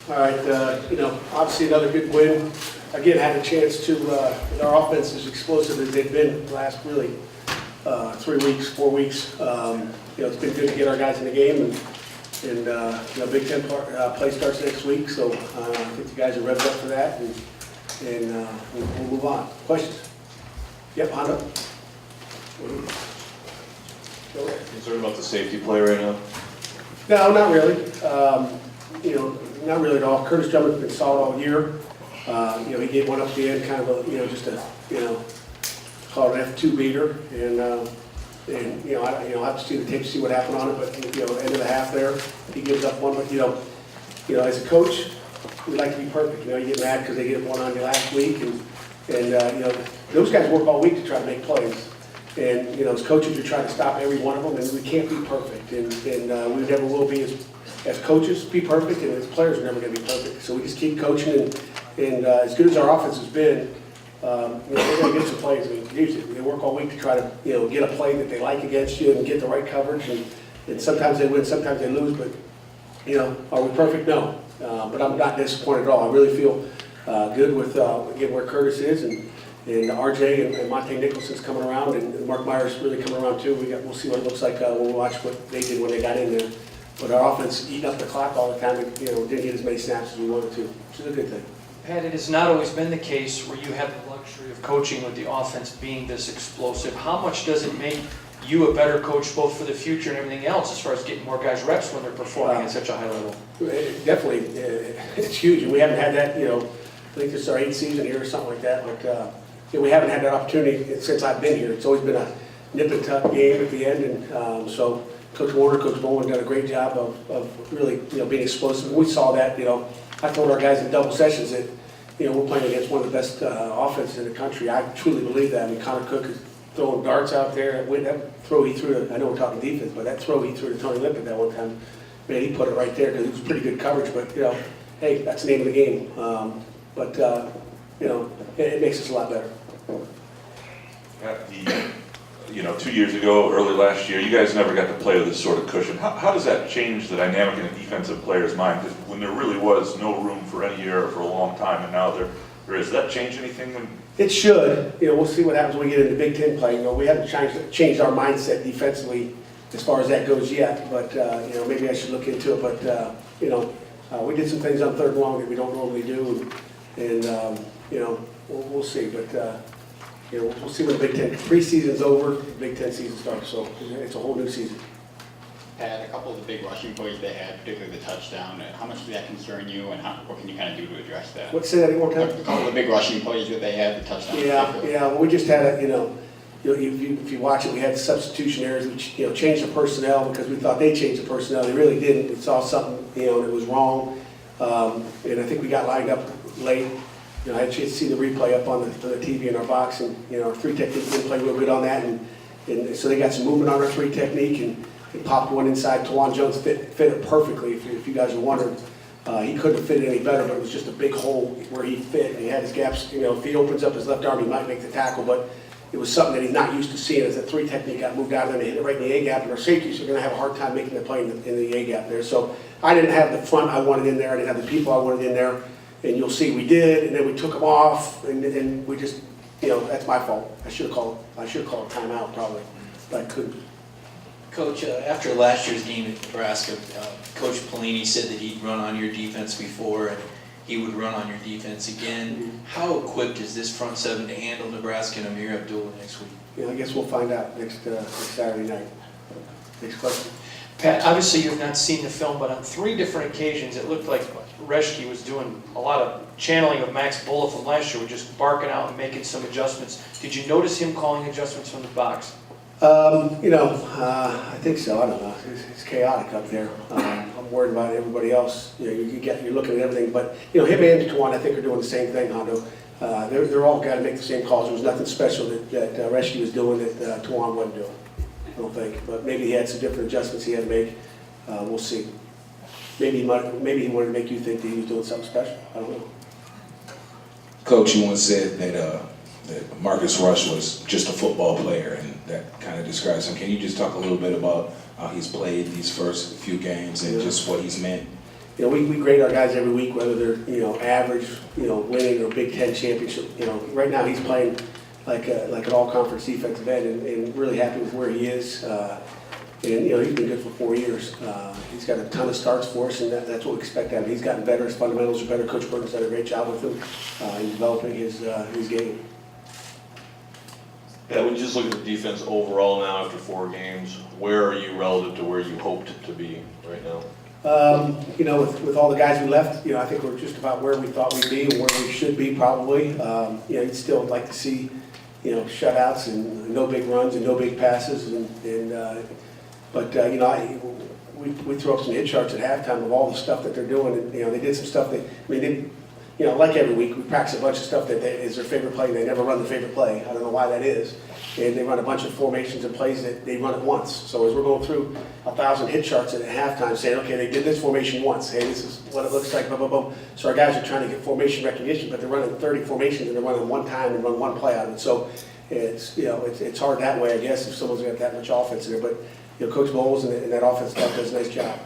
All right, obviously another good win. Again, had a chance to, our offense is explosive as they've been the last really 3 weeks, 4 weeks. It's been good to get our guys in the game, and Big Ten play starts next week, so I think the guys are revved up for that, and we'll move on. Questions? Yep, Honda. Concerned about the safety play right now? No, not really. Not really at all. Curtis Drummond's been solid all year. He gave one up the end, kind of a, just a, call it an F2 beater, and I have to see the tape to see what happened on it, but end of the half there, he gives up one. But as a coach, we like to be perfect. You get mad because they get one on you last week, and those guys work all week to try to make plays. And as coaches, you're trying to stop every one of them, and we can't be perfect, and we never will be as coaches be perfect, and as players we're never going to be perfect. So we just keep coaching, and as good as our offense has been, they're going to get some plays. I mean, usually they work all week to try to get a play that they like against you and get the right coverage, and sometimes they win, sometimes they lose. But are we perfect? No. But I'm not disappointed at all. I really feel good with again where Curtis is, and RJ and Monte Nicholson's coming around, and Mark Myers really coming around too. We'll see what it looks like when we watch what they did when they got in there. But our offense eating up the clock all the time, and didn't get as many snaps as we wanted to, which is a good thing. Pat, it has not always been the case where you have the luxury of coaching with the offense being this explosive. How much does it make you a better coach both for the future and everything else as far as getting more guys reps when they're performing at such a high level? Definitely, it's huge, and we haven't had that, I think this is our 8th season here or something like that, but we haven't had that opportunity since I've been here. It's always been a nip and tuck game at the end, and so Coach Warner, Coach Bowman done a great job of really being explosive. We saw that. I told our guys in double sessions that we're playing against one of the best offenses in the country. I truly believe that. I mean, Connor Cook is throwing darts out there. That throw he threw, I know we're talking defense, but that throw he threw to Tony Lippett that one time, man, he put it right there because it was pretty good coverage. But hey, that's the name of the game. It makes us a lot better. 2 years ago, early last year, you guys never got to play with this sort of cushion. How does that change the dynamic in a defensive player's mind? Because when there really was no room for any error for a long time, and now there is. Does that change anything? It should. We'll see what happens when we get into Big Ten play. We haven't changed our mindset defensively as far as that goes yet. But maybe I should look into it. But we did some things on 3rd and long that we don't normally do, and we'll see. But we'll see when the Big Ten preseason's over. The Big Ten season starts, so it's a whole new season. Pat, a couple of the big rushing plays they had, particularly the touchdown, how much did that concern you, and what can you kind of do to address that? What, say that one more time? A couple of the big rushing plays that they had, the touchdown. Yeah. Well, we just had if you watch it, we had substitution errors. We changed the personnel because we thought they changed the personnel. They really didn't. We saw something that was wrong, and I think we got lined up late. I had a chance to see the replay up on the TV in our box, and our 3 technique didn't play real good on that, and so they got some movement on our 3 technique, and he popped one inside. Tawan Jones fit it perfectly. If you guys are wondering, he couldn't have fit it any better, but it was just a big hole where he fit, and he had his gaps. If he opens up his left arm, he might make the tackle, but it was something that he's not used to seeing. As that 3 technique got moved out, and then they hit it right in the A gap, and our safeties are going to have a hard time making the play in the A gap there. So I didn't have the front I wanted in there. I didn't have the people I wanted in there. And you'll see we did, and then we took them off, and we just, that's my fault. I should have called a timeout probably, but I couldn't. Coach, after last year's game at Nebraska, Coach Pelini said that he'd run on your defense before, and he would run on your defense again. Mm-hmm. How equipped is this front 7 to handle Nebraska and Amir Abdullah next week? I guess we'll find out next Saturday night. Next question. Pat, obviously you've not seen the film, but on 3 different occasions it looked like Reschke was doing a lot of channeling of Max Bulla from last year, with just barking out and making some adjustments. Did you notice him calling adjustments from the box? I think so. I don't know. It's chaotic up there. I'm worried about everybody else. You're looking at everything, but him and Tawan, I think, are doing the same thing, Hondo. They're all got to make the same calls. There was nothing special that Reschke was doing that Tawan wasn't doing. I don't think, but maybe he had some different adjustments he had to make. We'll see. Maybe he wanted to make you think that he was doing something special. I don't know. Coach, you once said that Marcus Rush was just a football player, and that kind of describes him. Can you just talk a little bit about how he's played these first few games and just what he's meant you know, we grade our guys every week, whether they're, you know, average, you know, winning or Big Ten championship. You know, right now he's playing like an all-conference defensive end, and really happy with where he is. And, you know, he's been good for 4 years. He's got a ton of starts for us, and that's what we expect out of him. He's gotten better, his fundamentals are better. Coach Burton's done a great job with him in developing his game. Yeah, when you just look at the defense overall now after 4 games, where are you relative to where you hoped it to be right now? You know, with all the guys we left, you know, I think we're just about where we thought we'd be and where we should be probably. You know, you'd still like to see, you know, shutouts and no big runs and no big passes, but you know, we throw up some hit charts at halftime of all the stuff that they're doing, and you know, they did some stuff that, I mean, they, you know, like every week, we practice a bunch of stuff that is their favorite play, and they never run the favorite play. I don't know why that is. And they run a bunch of formations and plays that they run it once. So as we're going through 1,000 hit charts at halftime, saying, okay, they did this formation once. Hey, this is what it looks like, blah, blah, blah. So our guys are trying to get formation recognition, but they're running 30 formations, and they're running one time and run one play out of it. So it's, you know, it's hard that way, I guess, if someone's got that much offense in there. But, you know, Coach Bowles and that offense staff does a nice job.